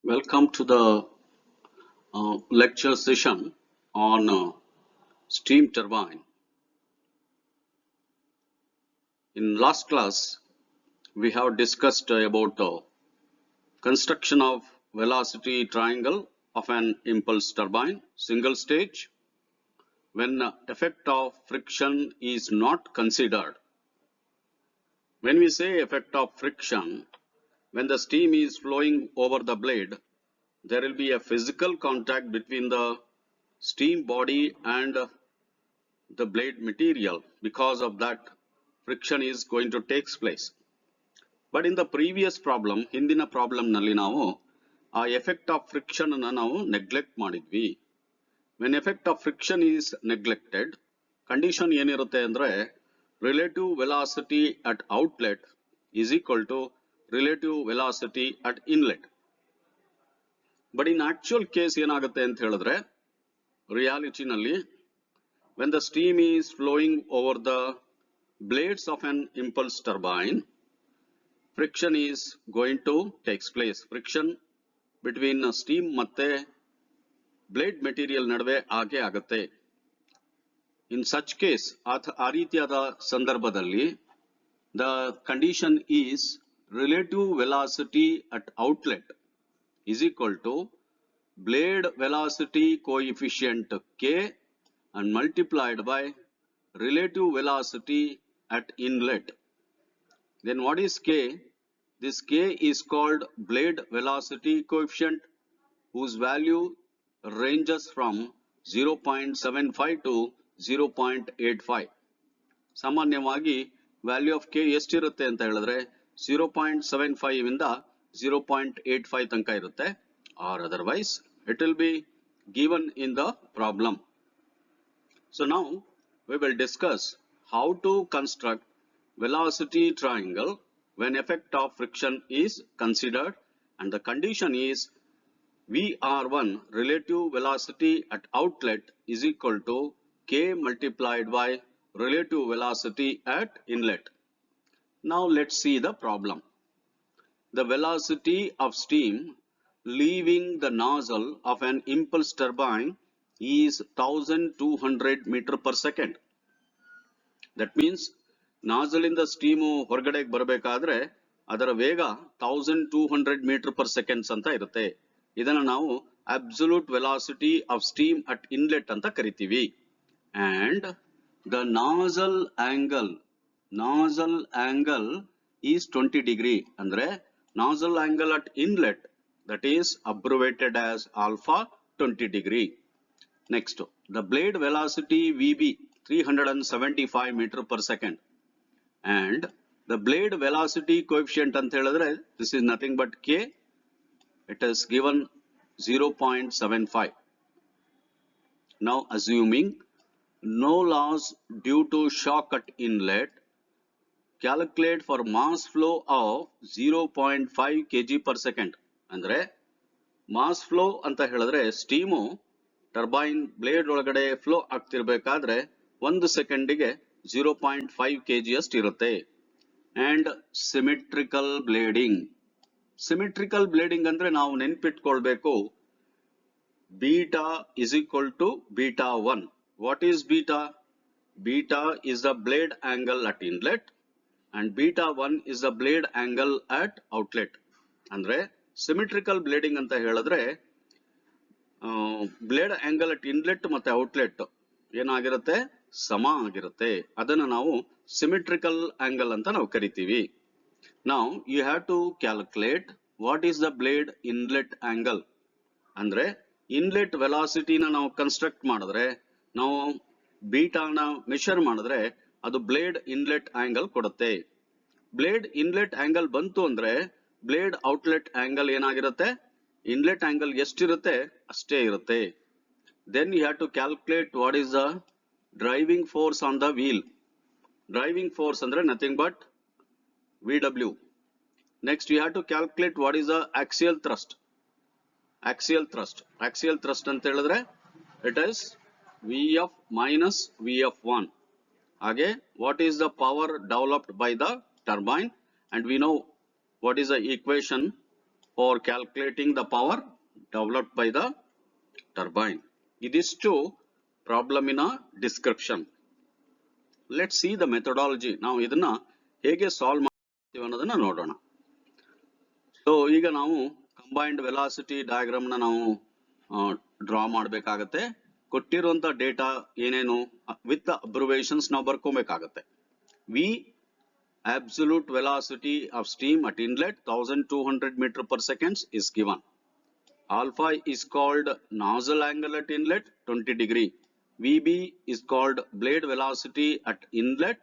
Welcome to the lecture session on steam turbine. In last class, we have discussed about construction of velocity triangle of an impulse turbine, single stage, when effect of friction is not considered. When we say effect of friction, when the steam is flowing over the blade, there will be a physical contact between the steam body and the blade material. Because of that, friction is going to take place. But in the previous problem, ಹಿಂದಿನ problem ನಲ್ಲಿ ನಾವು ಆ effect of friction ಅನ್ನು ನಾವು neglect ಮಾಡಿದ್ವಿ. When effect of friction is neglected, condition ಏನಿರುತ್ತೆ ಅಂದ್ರೆ relative velocity at outlet is equal to relative velocity at inlet. But in actual case ಏನಾಗುತ್ತೆ ಅಂತ ಹೇಳಿದ್ರೆ, ರಿಯಾಲಿಟಿನಲ್ಲಿ when the steam is flowing over the blades of an impulse turbine, friction is going to take place. Friction between steam ಮತ್ತೆ blade material ನಡುವೆ ಆಗೇ ಆಗುತ್ತೆ. In such case, ಆ ರೀತಿಯಾದ ಸಂದರ್ಭದಲ್ಲಿ the condition is relative velocity at outlet is equal to blade velocity coefficient K and multiplied by relative velocity at inlet. Then what is K? This K is called blade velocity coefficient, whose value ranges from 0.75 to 0.85. ಸಾಮಾನ್ಯವಾಗಿ value of K ಎಷ್ಟಿರುತ್ತೆ ಅಂತ ಹೇಳಿದ್ರೆ 0.75 ಇಂದ 0.85 ತನಕ ಇರುತ್ತೆ, or otherwise it will be given in the problem. So now we will discuss how to construct velocity triangle when effect of friction is considered, and the condition is VR1 relative velocity at outlet is equal to K multiplied by relative velocity at inlet. Now let's see the problem. The velocity of steam leaving the nozzle of an impulse turbine is 1200 meter per second. That means nozzle ಇಂದ steam ಹೊರಗಡೆ ಬರಬೇಕಾದ್ರೆ ಅದರ ವೇಗ 1200 metre per seconds ಅಂತ ಇರುತ್ತೆ. ಇದನ್ನ ನಾವು absolute velocity of steam at inlet ಅಂತ ಕರಿತೀವಿ. And the nozzle angle is 20 degree. ಅಂದ್ರೆ nozzle angle at inlet, that is abbreviated as alpha 20 degree. Next, the blade velocity VB 375 meter per second, and the blade velocity coefficient ಅಂತ ಹೇಳಿದ್ರೆ this is nothing but K. It is given 0.75. Now assuming no loss due to shock at inlet, calculate for mass flow of 0.5 kg per second. ಅಂದ್ರೆ mass flow ಅಂತ ಹೇಳಿದ್ರೆ steam turbine blade ಒಳಗಡೆ flow ಆಗ್ತಿರ್ಬೇಕಾದ್ರೆ 1 ಸೆಕೆಂಡಿಗೆ 0.5 kg ಅಷ್ಟು ಇರುತ್ತೆ. And symmetrical blading ಅಂದ್ರೆ ನಾವು ನೆನ್ಪಿಟ್ಕೊಳ್ಬೇಕು, beta is equal to beta 1. What is beta? Beta is the blade angle at inlet and beta 1 is the blade angle at outlet. ಅಂದ್ರೆ symmetrical blading ಅಂತ ಹೇಳಿದ್ರೆ ಬ್ಲೇಡ್ ಆಂಗಲ್ ಅಟ್ ಇನ್ಲೆಟ್ ಮತ್ತೆ outlet ಏನಾಗಿರುತ್ತೆ, ಸಮ ಆಗಿರುತ್ತೆ. ಅದನ್ನು ನಾವು ಸಿಮೆಟ್ರಿಕಲ್ ಆಂಗಲ್ ಅಂತ ನಾವು ಕರಿತೀವಿ. ನಾವು you have to calculate what is the blade inlet angle. ಅಂದ್ರೆ ಇನ್ಲೆಟ್ ವೆಲಾಸಿಟಿನ ನಾವು ಕನ್ಸ್ಟ್ರಕ್ಟ್ ಮಾಡಿದ್ರೆ, ನಾವು ಬೀಟಾನ ಮೆಷರ್ ಮಾಡಿದ್ರೆ ಅದು ಬ್ಲೇಡ್ ಇನ್ಲೆಟ್ ಆಂಗಲ್ ಕೊಡುತ್ತೆ. ಬ್ಲೇಡ್ ಇನ್ಲೆಟ್ ಆಂಗಲ್ ಬಂತು ಅಂದ್ರೆ ಬ್ಲೇಡ್ ಔಟ್ಲೆಟ್ ಆಂಗಲ್ ಏನಾಗಿರುತ್ತೆ, ಇನ್ಲೆಟ್ ಆಂಗಲ್ ಎಷ್ಟಿರುತ್ತೆ ಅಷ್ಟೇ ಇರುತ್ತೆ. Then you have to calculate what is the driving force on the wheel. Driving force ಅಂದ್ರೆ nothing but VW. Next you have to calculate what is the axial thrust ಅಂತ ಹೇಳಿದ್ರೆ it is VF minus VF1. ಹಾಗೆ what is the power developed by the turbine, and we know what is the equation for calculating the power developed by the turbine. Idistu problem in a description. Let's see the methodology. Now ಇದನ್ನ ಹೇಗೆ solve ಮಾಡ್ತೀವಿ ಅನ್ನೋದನ್ನ ನೋಡೋಣ. So ಈಗ ನಾವು combined velocity diagram ನ ನಾವು draw ಮಾಡಬೇಕಾಗತ್ತೆ. ಕೊಟ್ಟಿರುವಂತ ಡೇಟಾ ಏನೇನು ವಿತ್ ಅಬ್ರಿವೇಷನ್ಸ್ ನಾವು ಬರ್ಕೋಬೇಕಾಗತ್ತೆ. V absolute velocity of steam at inlet 1200 meter per second is given. Alpha is called nozzle angle at inlet 20 degree. VB is called blade velocity at inlet,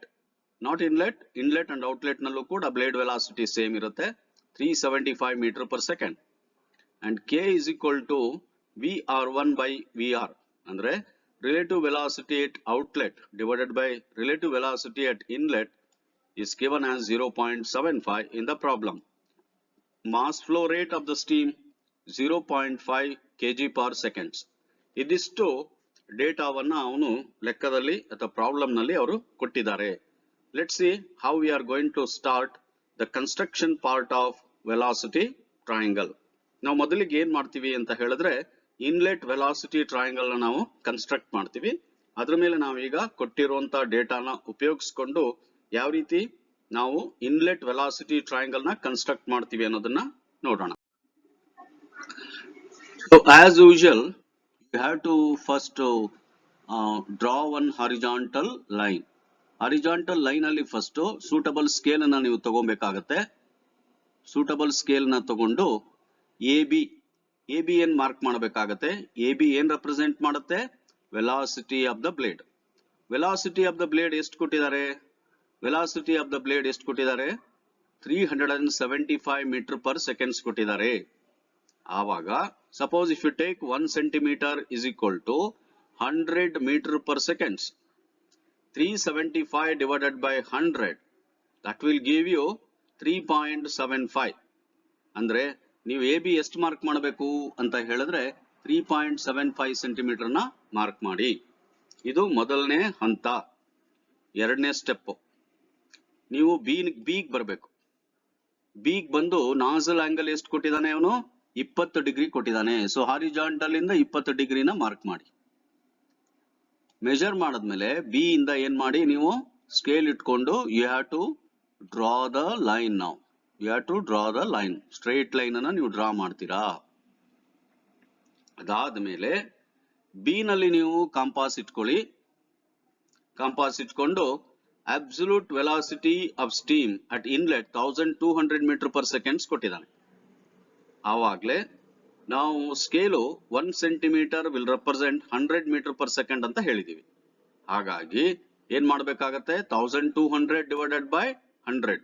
not inlet, inlet and outlet nallu kuda blade velocity same irutte 375 meter per second. And K is equal to VR1 by VR. Andre relative velocity at outlet divided by relative velocity at inlet is given as 0.75 in the problem. Mass flow rate of the steam 0.5 kg per seconds. ಇದಿಷ್ಟು ಡೇಟಾವನ್ನ ಅವನು ಲೆಕ್ಕದಲ್ಲಿ ಅಥವಾ problem ನಲ್ಲಿ ಅವರು ಕೊಟ್ಟಿದ್ದಾರೆ. Let's see how we are going to start the construction part of velocity triangle. ನಾವು ಮೊದಲಿಗೆ ಏನ್ ಮಾಡ್ತೀವಿ ಅಂತ ಹೇಳಿದ್ರೆ ಇನ್ಲೆಟ್ ವೆಲಾಸಿಟಿ ಟ್ರಯಾಂಗಲ್ ನ ನಾವು ಕನ್ಸ್ಟ್ರಕ್ಟ್ ಮಾಡ್ತೀವಿ. ಅದ್ರ ಮೇಲೆ ನಾವು ಈಗ ಕೊಟ್ಟಿರುವಂತ ಡೇಟಾನ ಉಪಯೋಗಿಸಿಕೊಂಡು ಯಾವ ರೀತಿ ನಾವು ಇನ್ಲೆಟ್ ವೆಲಾಸಿಟಿ ಟ್ರಯಾಂಗಲ್ ನ ಕನ್ಸ್ಟ್ರಕ್ಟ್ ಮಾಡ್ತೀವಿ ಅನ್ನೋದನ್ನ ನೋಡೋಣ. So as usual you have to first draw one horizontal line. Horizontal line ಅಲ್ಲಿ ಫಸ್ಟ್ ಸೂಟಬಲ್ ಸ್ಕೇಲ್ ಅನ್ನ ನೀವು ತಗೋಬೇಕಾಗತ್ತೆ. ಸೂಟಬಲ್ ಸ್ಕೇಲ್ ನ ತಗೊಂಡು ಎ ಬಿ ಏನ್ ಮಾರ್ಕ್ ಮಾಡಬೇಕಾಗತ್ತೆ. ಎ ಬಿ ಏನ್ ರೆಪ್ರೆಸೆಂಟ್ ಮಾಡುತ್ತೆ? Velocity of the blade. Velocity of the blade ಎಷ್ಟು ಕೊಟ್ಟಿದ್ದಾರೆ? ವೆಲಾಸಿಟಿ ಆಫ್ ದ ಬ್ಲೇಡ್ ಎಷ್ಟು ಕೊಟ್ಟಿದ್ದಾರೆ? 375 ಮೀಟರ್ ಪರ್ ಸೆಕೆಂಡ್ಸ್ ಕೊಟ್ಟಿದ್ದಾರೆ. ಆವಾಗ suppose if you take 1 centimetre is equal to 100 metre per seconds, 375 divided by 100 that will give you 3.75. ಅಂದ್ರೆ ನೀವು A B ಎಷ್ಟು mark ಮಾಡಬೇಕು ಅಂತ ಹೇಳಿದ್ರೆ 3.75 ಸೆಂಟಿಮೀಟರ್ ನ ಮಾರ್ಕ್ ಮಾಡಿ. ಇದು ಮೊದಲನೇ ಹಂತ. ಎರಡನೇ ಸ್ಟೆಪ್ ನೀವು ಬಿಗ್ ಬರಬೇಕು. ಬಿಗ್ ಬಂದು ನಾಜಲ್ ಆಂಗಲ್ ಎಷ್ಟು ಕೊಟ್ಟಿದ್ದಾನೆ ಅವನು? 20 ಡಿಗ್ರಿ ಕೊಟ್ಟಿದ್ದಾನೆ. ಸೊ ಹಾರಿಜಾಂಟಲ್ ಇಂದ 20 ಡಿಗ್ರಿನ ಮಾರ್ಕ್ ಮಾಡಿ. ಮೆಜರ್ ಮಾಡದ್ಮೇಲೆ ಬಿ ಇಂದ ಏನ್ ಮಾಡಿ ನೀವು ಸ್ಕೇಲ್ ಇಟ್ಕೊಂಡು you have to draw the line. ನಾವು you have to draw the line. Straight line ಅನ್ನ ನೀವು ಡ್ರಾ ಮಾಡ್ತೀರಾ. ಅದಾದ್ಮೇಲೆ ಬಿ ನಲ್ಲಿ ನೀವು ಕಾಂಪಾಸ್ ಇಟ್ಕೊಳ್ಳಿ. ಕಾಂಪಾಸ್ ಇಟ್ಕೊಂಡು absolute velocity of steam at inlet 1200 meter per seconds ಕೊಟ್ಟಿದ್ದಾನೆ. ಆವಾಗ್ಲೇ ನಾವು scale 1 centimetre will represent 100 metre per second ಅಂತ ಹೇಳಿದೀವಿ. ಹಾಗಾಗಿ ಏನ್ ಮಾಡ್ಬೇಕಾಗತ್ತೆ? 1200 ಡಿವೈಡೆಡ್ ಬೈ 100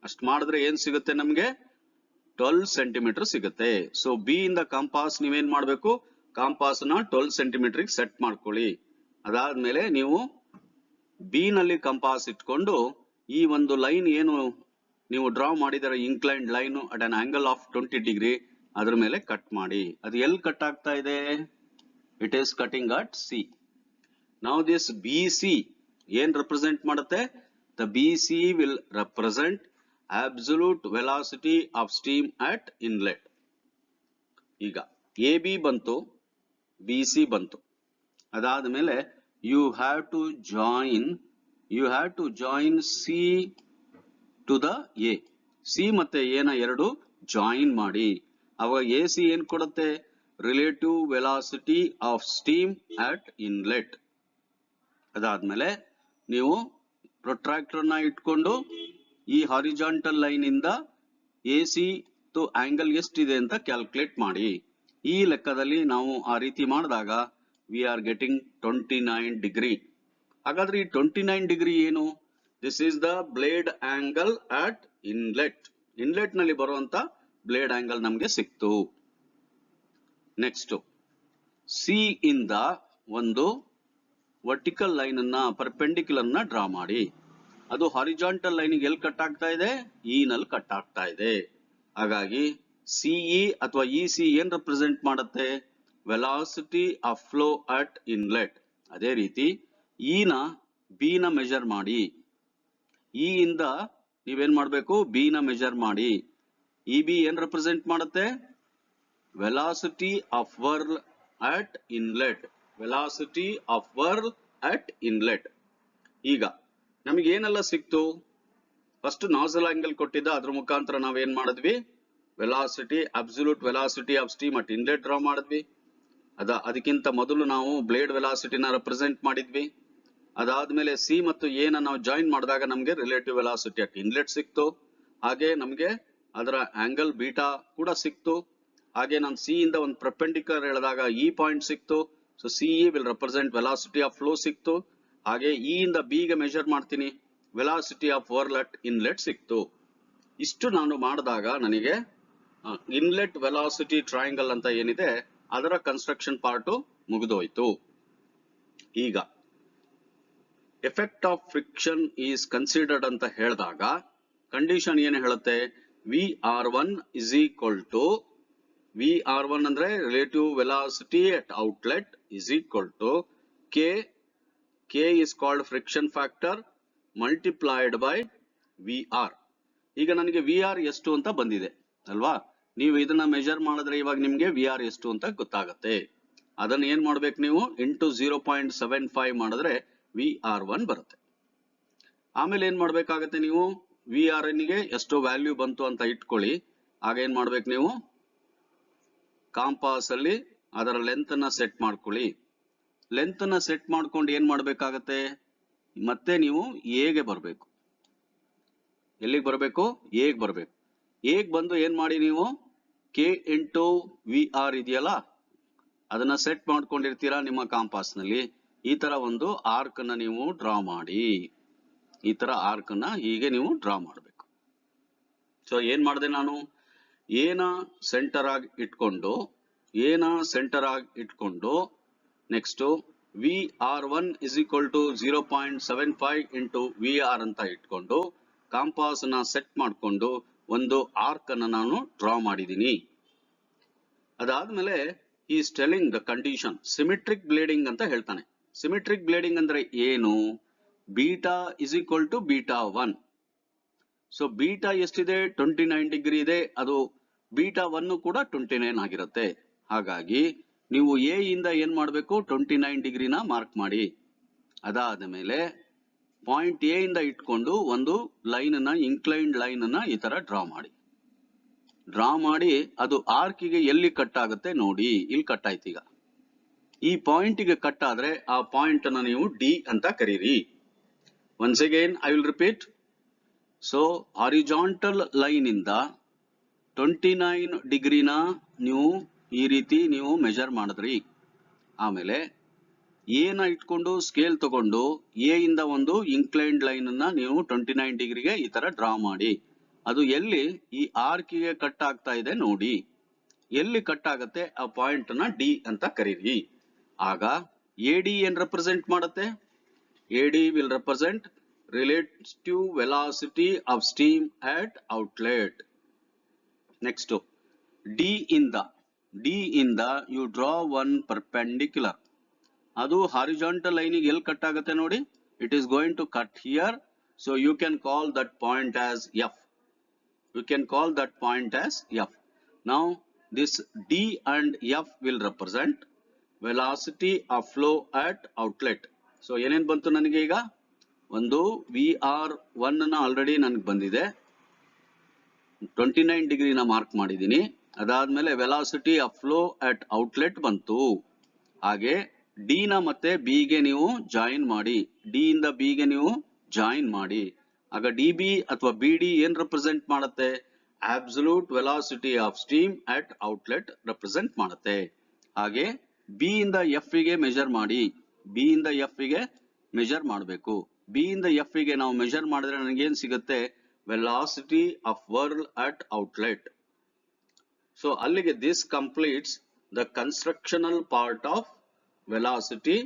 ಅಷ್ಟು ಮಾಡಿದ್ರೆ ಏನ್ ಸಿಗುತ್ತೆ ನಮ್ಗೆ? 12 ಸೆಂಟಿಮೀಟರ್ ಸಿಗುತ್ತೆ. ಸೊ ಬಿ ಇಂದ ಕಾಂಪಾಸ್ ನೀವೇನ್ ಮಾಡ್ಬೇಕು? ಕಾಂಪಾಸ್ ನ 12 ಸೆಂಟಿಮೀಟರ್ ಸೆಟ್ ಮಾಡ್ಕೊಳ್ಳಿ. ಅದಾದ್ಮೇಲೆ ನೀವು ಬಿ ನಲ್ಲಿ ಕಂಪಾಸ್ ಇಟ್ಕೊಂಡು ಈ ಒಂದು ಲೈನ್ ಏನು ನೀವು ಡ್ರಾ ಮಾಡಿದರೆ inclined line at an angle of 20 degree ಅದ್ರ ಮೇಲೆ ಕಟ್ ಮಾಡಿ. ಅದು ಎಲ್ಲಿ ಕಟ್ ಆಗ್ತಾ ಇದೆ? It is cutting at C. Now this B C ಏನ್ ರೆಪ್ರೆಸೆಂಟ್ ಮಾಡುತ್ತೆ? The B C will represent absolute velocity of steam at inlet. ಈಗ ಎ ಬಿ ಬಂತು, ಬಿ ಸಿ ಬಂತು. ಅದಾದ್ಮೇಲೆ you have to join C to the A. C ಮತ್ತೆ A ನ ಎರಡು join ಮಾಡಿ. ಅವಾಗ ಎ ಸಿ ಏನ್ ಕೊಡುತ್ತೆ? Relative velocity of steam at inlet. ಅದಾದ್ಮೇಲೆ ನೀವು ಪ್ರೊಟ್ರಾಕ್ಟರ್ ನ ಇಟ್ಕೊಂಡು ಈ ಹಾರಿಜಾಂಟಲ್ ಲೈನ್ ಇಂದ ಎ ಸಿ ಟು ಆಂಗಲ್ ಎಷ್ಟಿದೆ ಅಂತ ಕ್ಯಾಲ್ಕುಲೇಟ್ ಮಾಡಿ. ಈ ಲೆಕ್ಕದಲ್ಲಿ ನಾವು ಆ ರೀತಿ ಮಾಡಿದಾಗ we are getting 29 degree. ಹಾಗಾದ್ರೆ ಈ 29 ಡಿಗ್ರಿ ಏನು? This is the blade angle at inlet. Inlet ನಲ್ಲಿ ಬರುವಂತ ಬ್ಲೇಡ್ ಆಂಗಲ್ ನಮ್ಗೆ ಸಿಕ್ತು. ನೆಕ್ಸ್ಟ್ ಸಿ ಇಂದ ಒಂದು ವರ್ಟಿಕಲ್ ಲೈನ್ ಅನ್ನ ಪರ್ಪೆಂಡಿಕ್ಯುಲರ್ ನ ಡ್ರಾ ಮಾಡಿ. ಅದು ಹಾರಿಜಾಂಟಲ್ ಲೈನ್ ಎಲ್ಲಿ ಕಟ್ ಆಗ್ತಾ ಇದೆ? ಇ ನಲ್ಲಿ ಕಟ್ ಆಗ್ತಾ ಇದೆ. ಹಾಗಾಗಿ ಸಿಇ ಅಥವಾ ಇ ಸಿ ಏನ್ ರೆಪ್ರೆಸೆಂಟ್ ಮಾಡುತ್ತೆ? Velocity of flow at inlet. ಅದೇ ರೀತಿ ಇ ನ ಬಿ ನ ಮೆಜರ್ ಮಾಡಿ. ಇ ಇಂದ ನೀವೇನ್ ಮಾಡ್ಬೇಕು? ಬಿ ನ ಮೆಜರ್ ಮಾಡಿ. EB ಏನ್ ರೆಪ್ರೆಸೆಂಟ್ ಮಾಡುತ್ತೆ? Velocity of whirl at inlet. Velocity of whirl at inlet. ಈಗ ನಮಗೆ ಏನೆಲ್ಲ ಸಿಕ್ತು? ಫಸ್ಟ್ ನಾಸಲ್ ಆಂಗಲ್ ಕೊಟ್ಟಿದ್ದ, ಅದ್ರ ಮುಖಾಂತರ ನಾವೇನ್ ಮಾಡಿದ್ವಿ? Velocity, absolute velocity of steam at inlet draw ಮಾಡಿದ್ವಿ. ಅದಕ್ಕಿಂತ ಮೊದಲು ನಾವು ಬ್ಲೇಡ್ ವೆಲಾಸಿಟಿನ ರೆಪ್ರೆಸೆಂಟ್ ಮಾಡಿದ್ವಿ. ಅದಾದ್ಮೇಲೆ ಸಿ ಮತ್ತು ಎ ನ ನಾವು ಜಾಯಿನ್ ಮಾಡಿದಾಗ ನಮಗೆ ರಿಲೇಟಿವ್ ವೆಲಾಸಿಟಿ ಅಟ್ ಇನ್ಲೆಟ್ ಸಿಕ್ತು. ಹಾಗೆ ನಮಗೆ ಅದರ ಆಂಗಲ್ ಬೀಟಾ ಕೂಡ ಸಿಕ್ತು. ಹಾಗೆ ನಾನು ಸಿ ಇಂದ ಒಂದು ಪರ್ಪೆಂಡಿಕ್ಯುಲರ್ ಎಳೆದಾಗ ಈ ಪಾಯಿಂಟ್ ಸಿಕ್ತು. So CE will represent velocity of flow ಸಿಕ್ತು. ಹಾಗೆ ಇ ಇಂದ ಬಿ ಗೆ ಮೆಜರ್ ಮಾಡ್ತೀನಿ, velocity of whirl at inlet ಸಿಕ್ತು. ಇಷ್ಟು ನಾನು ಮಾಡಿದಾಗ ನನಗೆ ಇನ್ಲೆಟ್ ವೆಲಾಸಿಟಿ ಟ್ರಯಾಂಗಲ್ ಅಂತ ಏನಿದೆ ಅದರ ಕನ್ಸ್ಟ್ರಕ್ಷನ್ ಪಾರ್ಟ್ ಮುಗಿದೋಯ್ತು. ಈಗ effect of friction is considered ಅಂತ ಹೇಳಿದಾಗ ಕಂಡೀಷನ್ ಏನು ಹೇಳುತ್ತೆ? VR1 is equal to VR1 ಅಂದ್ರೆ relative velocity at outlet is equal to K is called friction factor multiplied by VR. ಈಗ ನನಗೆ VR ಎಷ್ಟು ಅಂತ ಬಂದಿದೆ ಅಲ್ವಾ? ನೀವು ಇದನ್ನ ಮೆಜರ್ ಮಾಡಿದ್ರೆ ಇವಾಗ ನಿಮ್ಗೆ VR ಎಷ್ಟು ಅಂತ ಗೊತ್ತಾಗತ್ತೆ. ಅದನ್ನ ಏನ್ ಮಾಡ್ಬೇಕು ನೀವು? ಇಂಟು 0.75 ಮಾಡಿದ್ರೆ VR1 ಬರುತ್ತೆ. ಆಮೇಲೆ ಏನ್ ಮಾಡ್ಬೇಕಾಗತ್ತೆ ನೀವು? VRN ಗೆ ಎಷ್ಟು ವ್ಯಾಲ್ಯೂ ಬಂತು ಅಂತ ಇಟ್ಕೊಳ್ಳಿ. ಆಗ ಏನ್ ಮಾಡ್ಬೇಕು ನೀವು? ಕಾಂಪಾಸ್ ಅಲ್ಲಿ ಅದರ ಲೆಂತ್ ಅನ್ನ ಸೆಟ್ ಮಾಡ್ಕೊಳ್ಳಿ. ಲೆಂತ್ ಅನ್ನ ಸೆಟ್ ಮಾಡ್ಕೊಂಡು ಏನ್ ಮಾಡ್ಬೇಕಾಗತ್ತೆ? ಮತ್ತೆ ನೀವು ಎಗೆ ಬರ್ಬೇಕು. ಎಲ್ಲಿಗೆ ಬರ್ಬೇಕು? ಎಗ್ ಬರ್ಬೇಕು. ಎಗ್ ಬಂದು ಏನ್ ಮಾಡಿ ನೀವು? K ಇಂಟು VR ಇದೆಯಲ್ಲ, ಅದನ್ನ ಸೆಟ್ ಮಾಡ್ಕೊಂಡಿರ್ತೀರಾ ನಿಮ್ಮ ಕಾಂಪಾಸ್ ನಲ್ಲಿ. ಈ ತರ ಒಂದು ಆರ್ಕ್ ಅನ್ನ ನೀವು ಡ್ರಾ ಮಾಡಿ. ಈ ತರ ಆರ್ಕ್ ಅನ್ನ ಹೀಗೆ ನೀವು ಡ್ರಾ ಮಾಡಬೇಕು. ಸೊ ಏನ್ ಮಾಡಿದೆ ನಾನು? ಏನ ಸೆಂಟರ್ ಆಗಿ ಇಟ್ಕೊಂಡು next VR1 is equal to 0.75 into VR ಅಂತ ಇಟ್ಕೊಂಡು ಕಾಂಪಾಸ್ ನ ಸೆಟ್ ಮಾಡ್ಕೊಂಡು ಒಂದು ಆರ್ಕ್ ಅನ್ನ ನಾನು ಡ್ರಾ ಮಾಡಿದೀನಿ. ಅದಾದ್ಮೇಲೆ is telling the condition symmetric blading ಅಂತ ಹೇಳ್ತಾನೆ. ಸಿಮೆಟ್ರಿಕ್ ಬ್ಲೇಡಿಂಗ್ ಅಂದ್ರೆ ಏನು? Beta is equal to β1. So beta ಎಷ್ಟಿದೆ? 29 ಡಿಗ್ರಿ ಇದೆ. ಅದು β1 ಕೂಡ 29 ಆಗಿರುತ್ತೆ. ಹಾಗಾಗಿ ನೀವು ಎ ಇಂದ ಏನ್ ಮಾಡ್ಬೇಕು? 29 ಡಿಗ್ರಿನ ಮಾರ್ಕ್ ಮಾಡಿ. ಅದಾದ ಮೇಲೆ ಪಾಯಿಂಟ್ ಎ ಇಂದ ಇಟ್ಕೊಂಡು ಒಂದು ಲೈನ್ ಅನ್ನ, ಇನ್ಕ್ಲೈನ್ಡ್ ಲೈನ್ ಅನ್ನ ಈ ತರ ಡ್ರಾ ಮಾಡಿ ಅದು ಆರ್ಕಿಗೆ ಎಲ್ಲಿ ಕಟ್ ಆಗುತ್ತೆ ನೋಡಿ. ಇಲ್ಲಿ ಕಟ್ ಆಯ್ತು. ಈಗ ಈ ಪಾಯಿಂಟ್ ಗೆ ಕಟ್ ಆದ್ರೆ ಆ ಪಾಯಿಂಟ್ ಅನ್ನ ನೀವು ಡಿ ಅಂತ ಕರೀರಿ. Once again I will repeat. So horizontal line ಇಂದ 29 ಡಿಗ್ರಿನ ನೀವು ಈ ರೀತಿ ನೀವು ಮೆಜರ್ ಮಾಡಿದ್ರಿ. ಆಮೇಲೆ ಎನ ಇಟ್ಕೊಂಡು ಸ್ಕೇಲ್ ತಗೊಂಡು ಎ ಇಂದ ಒಂದು ಇನ್ಕ್ಲೈನ್ಡ್ ಲೈನ್ ಅನ್ನ ನೀವು 29 ಡಿಗ್ರಿಗೆ ಈ ತರ ಡ್ರಾ ಮಾಡಿ. ಅದು ಎಲ್ಲಿ ಈ ಆರ್ಕಿಗೆ ಕಟ್ ಆಗ್ತಾ ಇದೆ ನೋಡಿ. ಎಲ್ಲಿ ಕಟ್ ಆಗುತ್ತೆ ಆ ಪಾಯಿಂಟ್ ನ ಡಿ ಅಂತ ಕರೀರಿ. ಆಗ ಎಡಿ ಏನ್ ರೆಪ್ರೆಸೆಂಟ್ ಮಾಡುತ್ತೆ? AD will represent relative velocity of steam at outlet. Next D ಇಂದ ಯು ಡ್ರಾ ಒನ್ ಪರ್ಪೆಂಡಿಕ್ಯುಲರ್. ಅದು ಹಾರಿಜಾಂಟಲ್ ಲೈನಿಗೆ ಎಲ್ಲಿ ಕಟ್ ಆಗುತ್ತೆ ನೋಡಿ. It is going to cut here. So you can call that point as F. Now this D and F will represent velocity of flow at outlet. So ಏನೇನ್ ಬಂತು ನನಗೆ? ಈಗ ಒಂದು VR1 ನ ಆಲ್ರೆಡಿ ನನಗೆ ಬಂದಿದೆ, 29 ಡಿಗ್ರಿನ ಮಾರ್ಕ್ ಮಾಡಿದೀನಿ. ಅದಾದ್ಮೇಲೆ velocity of flow at outlet ಬಂತು. ಹಾಗೆ ಡಿ ನ ಮತ್ತೆ ಬಿ ಗೆ ನೀವು ಜಾಯಿನ್ ಮಾಡಿ. ಡಿ ಇಂದ ಬಿ ಗೆ ನೀವು ಜಾಯಿನ್ ಮಾಡಿ. ಆಗ ಡಿ ಬಿ ಅಥವಾ ಬಿ ಡಿ ಏನ್ ರೆಪ್ರೆಸೆಂಟ್ ಮಾಡುತ್ತೆ? Absolute velocity of steam at outlet represent ಮಾಡುತ್ತೆ. ಹಾಗೆ ಬಿ ಇಂದ ಎಫ್ ಗೆ ಮೆಜರ್ ಮಾಡಿ. ಬಿ ಇಂದ ಎಫ್ ಗೆ ಮೆಜರ್ ಮಾಡಬೇಕು. ಬಿ ಇಂದ ಎಫ್ ಗೆ ನಾವು ಮೆಜರ್ ಮಾಡಿದ್ರೆ ನನಗೇನ್ ಸಿಗುತ್ತೆ? Velocity of whirl at outlet. So ಅಲ್ಲಿಗೆ this completes the constructional part of velocity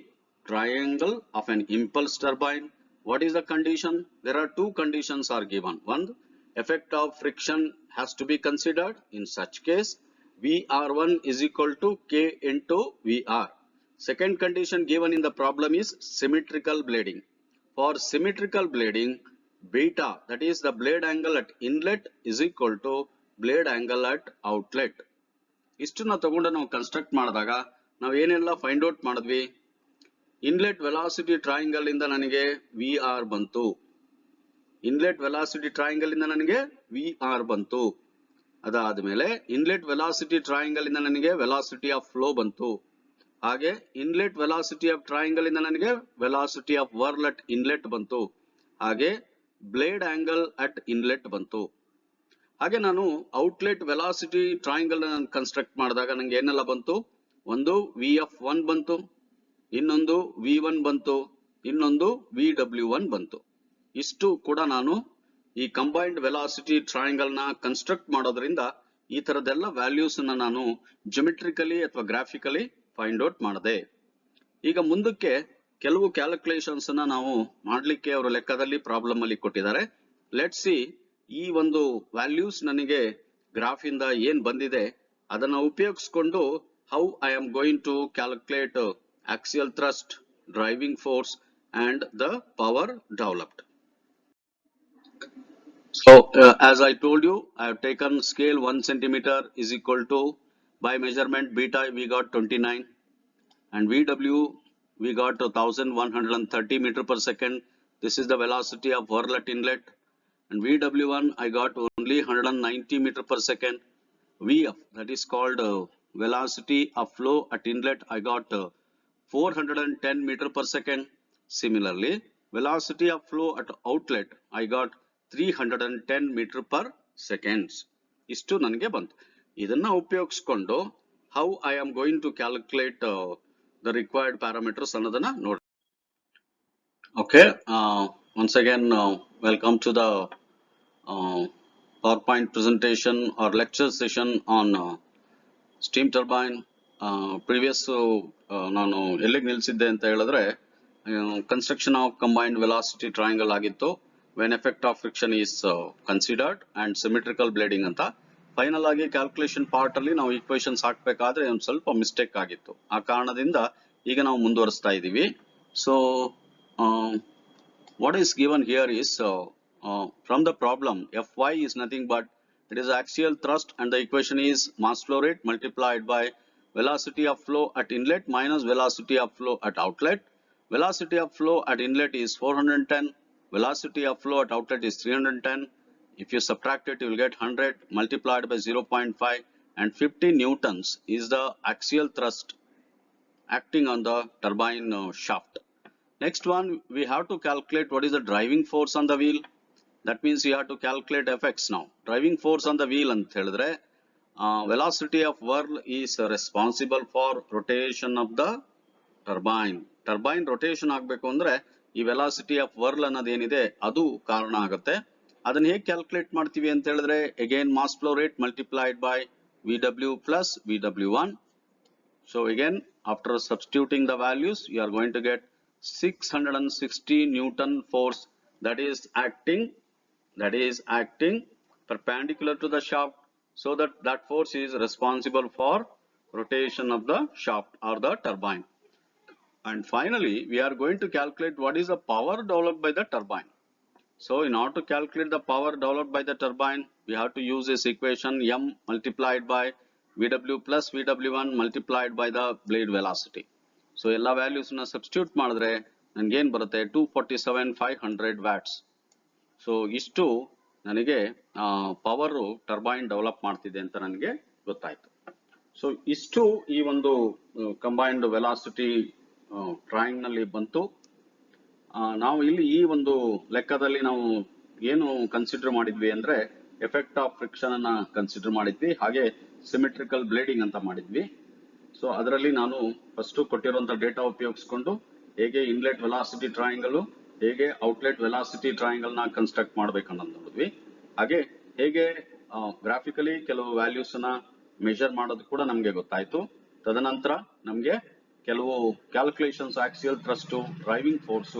triangle of an impulse turbine. What is the condition? There are two conditions are given. One, effect of friction has to be considered. In such case, VR1 is equal to K into VR. Second condition given in the problem is symmetrical blading. For symmetrical blading, beta, that is the blade angle at inlet, is equal to blade angle at outlet. ಇಷ್ಟನ್ನ ತಗೊಂಡು ನಾವು construct ಮಾಡಿದಾಗ ನಾವು ಏನೆಲ್ಲ find out ಮಾಡಿದ್ವಿ. Inlet velocity triangle ಇಂದ ನನಗೆ VR ಬಂತು. Inlet velocity triangle ಇಂದ ನನಗೆ VR ಬಂತು. ಅದಾದ್ಮೇಲೆ ಇನ್ಲೆಟ್ ವೆಲಾಸಿಟಿ ಟ್ರಯಾಂಗಲ್ ಇಂದ ನನಗೆ ವೆಲಾಸಿಟಿ ಆಫ್ ಫ್ಲೋ ಬಂತು. ಹಾಗೆ ಇನ್ಲೆಟ್ ವೆಲಾಸಿಟಿ ಆಫ್ ಟ್ರಯಾಂಗಲ್ ಇಂದ ನನಗೆ velocity of whirl at inlet ಬಂತು. ಹಾಗೆ ಬ್ಲೇಡ್ ಆಂಗಲ್ ಅಟ್ ಇನ್ಲೆಟ್ ಬಂತು. ಹಾಗೆ ನಾನು ಔಟ್ಲೆಟ್ ವೆಲಾಸಿಟಿ ಟ್ರಯಾಂಗಲ್ ಕನ್ಸ್ಟ್ರಕ್ಟ್ ಮಾಡಿದಾಗ ನಂಗೆ ಏನೆಲ್ಲ ಬಂತು, ಒಂದು VF1 ಬಂತು, ಇನ್ನೊಂದು V1 ಬಂತು, ಇನ್ನೊಂದು VW1 ಬಂತು. ಇಷ್ಟು ಕೂಡ ನಾನು ಈ ಕಂಬೈನ್ಡ್ ವೆಲಾಸಿಟಿ ಟ್ರಯಾಂಗಲ್ ನ ಕನ್ಸ್ಟ್ರಕ್ಟ್ ಮಾಡೋದ್ರಿಂದ ಈ ತರದೆಲ್ಲ ವ್ಯಾಲ್ಯೂಸ್ ನಾನು ಜಿಯೋಮೆಟ್ರಿಕಲಿ ಅಥವಾ ಗ್ರಾಫಿಕಲಿ ಫೈಂಡ್ ಔಟ್ ಮಾಡಿದೆ. ಈಗ ಮುಂದಕ್ಕೆ ಕೆಲವು ಕ್ಯಾಲ್ಕುಲೇಷನ್ಸ್ ನಾವು ಮಾಡ್ಲಿಕ್ಕೆ ಅವರ ಲೆಕ್ಕದಲ್ಲಿ ಪ್ರಾಬ್ಲಮ್ ಅಲ್ಲಿ ಕೊಟ್ಟಿದ್ದಾರೆ. ಲೆಟ್ ಸಿ ಈ ಒಂದು ವ್ಯಾಲ್ಯೂಸ್ ನನಗೆ ಗ್ರಾಫ್ ಇಂದ ಏನ್ ಬಂದಿದೆ ಅದನ್ನ ಉಪಯೋಗಿಸಿಕೊಂಡು how I am going to calculate axial thrust, driving force and the power developed. So as I told you, I have taken scale 1 centimeter is equal to, by measurement beta we got 29 and VW we got 1130 meter per second. This is the velocity of whirl at inlet, and VW1 I got only 190 meter per second. VF, that is called velocity of flow at inlet, I got 410 meter per second. Similarly, velocity of flow at outlet I got 310 meter per seconds. ಇಷ್ಟು ನನಗೆ ಬಂತು. ಇದನ್ನ ಉಪಯೋಗಿಸಿಕೊಂಡು how I am going to calculate the required parameters ಅನ್ನೋದನ್ನ ನೋಡಿ. Okay, once again welcome to the PowerPoint presentation or lecture session on steam turbine. Previous ನಾನು ಎಲ್ಲಿಗೆ ನಿಲ್ಲಿಸಿದ್ದೆ ಅಂತ ಹೇಳಿದ್ರೆ construction of combined velocity triangle ಆಗಿತ್ತು. When effect of friction is considered and symmetrical blading ಅಂತ. Final ಆಗಿ calculation part ಅಲ್ಲಿ ನಾವು equations ಹಾಕ್ಬೇಕಾದ್ರೆ ಒಂದು ಸ್ವಲ್ಪ ಮಿಸ್ಟೇಕ್ ಆಗಿತ್ತು. ಆ ಕಾರಣದಿಂದ ಈಗ ನಾವು ಮುಂದುವರಿಸ್ತಾ ಇದೀವಿ. So what is given here is from the problem Fy is nothing but it is axial thrust and the equation is mass flow rate multiplied by velocity of flow at inlet minus velocity of flow at outlet. Velocity of flow at inlet is 410, velocity of flow at outlet is 310. If you subtract it, you will get 100 multiplied by 0.5 and 50 newtons is the axial thrust acting on the turbine shaft. Next one, we have to calculate what is the driving force on the wheel. That means you have to calculate Fx now. Driving force on the wheel ant helidre velocity of whirl is responsible for rotation of the turbine. Turbine rotation ಆಗಬೇಕು ಅಂದ್ರೆ ಈ velocity of whirl ಅನ್ನೋದು ಏನಿದೆ ಅದು ಕಾರಣ ಆಗುತ್ತೆ. ಅದನ್ನ ಹೇಗೆ ಕ್ಯಾಲ್ಕುಲೇಟ್ ಮಾಡ್ತೀವಿ ಅಂತ ಹೇಳಿದ್ರೆ again mass flow rate multiplied by VW plus VW1. So again after substituting the values you are going to get 660 Newton force that is acting perpendicular to the shaft, so that force is responsible for rotation of the shaft or the turbine. And finally we are going to calculate what is the power developed by the turbine. So in order to calculate the power developed by the turbine, we have to use this equation M multiplied by VW plus VW1 multiplied by the blade velocity. So ella values na substitute ಮಾಡಿದ್ರೆ ನನಗೆ ಏನು ಬರುತ್ತೆ 247,500 watts. So ಇಷ್ಟು ನನಗೆ power turbine develop ಮಾಡ್ತಿದೆ ಅಂತ ನನಗೆ ಗೊತ್ತಾಯ್ತು. ಸೊ ಇಷ್ಟು ಈ ಒಂದು ಕಂಬೈನ್ಡ್ ವೆಲಾಸಿಟಿ ಟ್ರಯಾಂಗಲ್ ನಲ್ಲಿ ಬಂತು. ನಾವು ಇಲ್ಲಿ ಈ ಒಂದು ಲೆಕ್ಕದಲ್ಲಿ ನಾವು ಏನು ಕನ್ಸಿಡರ್ ಮಾಡಿದ್ವಿ ಅಂದ್ರೆ ಎಫೆಕ್ಟ್ ಆಫ್ ಫ್ರಿಕ್ಷನ್ ಅನ್ನ ಕನ್ಸಿಡರ್ ಮಾಡಿದ್ವಿ, ಹಾಗೆ ಸಿಮೆಟ್ರಿಕಲ್ ಬ್ಲೇಡಿಂಗ್ ಅಂತ ಮಾಡಿದ್ವಿ. ಸೊ ಅದರಲ್ಲಿ ನಾನು ಫಸ್ಟ್ ಕೊಟ್ಟಿರುವಂತಹ ಡೇಟಾ ಉಪಯೋಗಿಸಿಕೊಂಡು ಹೇಗೆ ಇನ್ಲೆಟ್ ವೆಲಾಸಿಟಿ ಟ್ರಯಾಂಗಲ್, ಹೇಗೆ ಔಟ್ಲೆಟ್ ವೆಲಾಸಿಟಿ ಟ್ರಯಾಂಗಲ್ ನ ಕನ್ಸ್ಟ್ರಕ್ಟ್ ಮಾಡ್ಬೇಕನ್ನೋದು ನೋಡಿದ್ವಿ. ಹಾಗೆ ಹೇಗೆ ಗ್ರಾಫಿಕಲಿ ಕೆಲವು ವ್ಯಾಲ್ಯೂಸ್ ನ ಮೆಜರ್ ಮಾಡೋದು ಕೂಡ ನಮ್ಗೆ ಗೊತ್ತಾಯ್ತು. ತದನಂತರ ನಮ್ಗೆ ಕೆಲವು calculations axial thrust, driving force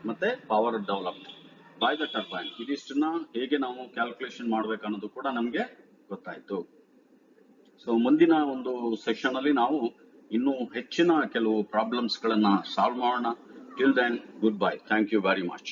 ಮತ್ತೆ power developed by the turbine, ಇದಿಷ್ಟನ್ನ ಹೇಗೆ ನಾವು ಕ್ಯಾಲ್ಕುಲೇಷನ್ ಮಾಡ್ಬೇಕನ್ನೋದು ಕೂಡ ನಮ್ಗೆ ಗೊತ್ತಾಯ್ತು. ಸೊ ಮುಂದಿನ ಒಂದು ಸೆಷನ್ ಅಲ್ಲಿ ನಾವು ಇನ್ನೂ ಹೆಚ್ಚಿನ ಕೆಲವು ಪ್ರಾಬ್ಲಮ್ಸ್ ಗಳನ್ನ ಸಾಲ್ವ್ ಮಾಡೋಣ. Till then, good bye. Thank you very much.